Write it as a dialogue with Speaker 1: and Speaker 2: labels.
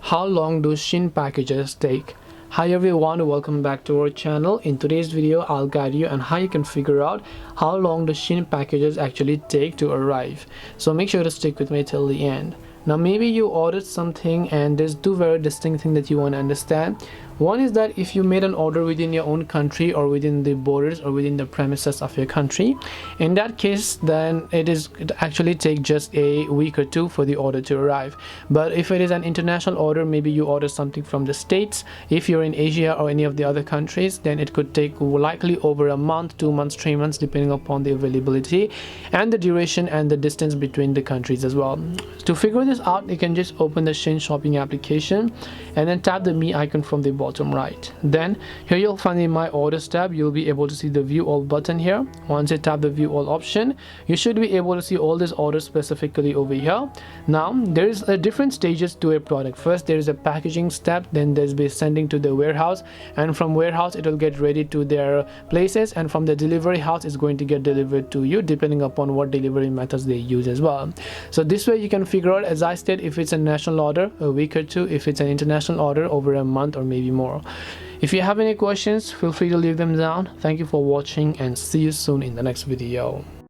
Speaker 1: how long do Shein packages take? Hi everyone, welcome back to our channel. In today's video I'll guide you on how you can figure out how long the Shein packages actually take to arrive. So make sure to stick with me till the end. Now maybe you ordered something and there's two very distinct things that you want to understand. One is that if you made an order within your own country or within the borders or within the premises of your country, in that case then it actually take just a week or two for the order to arrive. But if it is an international order, maybe you order something from the States, if you're in Asia or any of the other countries, then it could take likely over a month, 2 months, 3 months, depending upon the availability and the duration and the distance between the countries as well. To figure this out, you can just open the Shein shopping application and then tap the me icon from the bottom right. Then here you'll find the my orders tab. You'll be able to see the view all button here. Once you tap the view all option, you should be able to see all these orders specifically over here. Now there is a different stages to a product. First there is a packaging step, then there's be sending to the warehouse, and from warehouse it will get ready to their places, and from the delivery house is going to get delivered to you depending upon what delivery methods they use as well. So this way you can figure out, as I said, if it's a national order, a week or two; if it's an international order, over a month or maybe more. If you have any questions, feel free to leave them down. Thank you for watching and see you soon in the next video.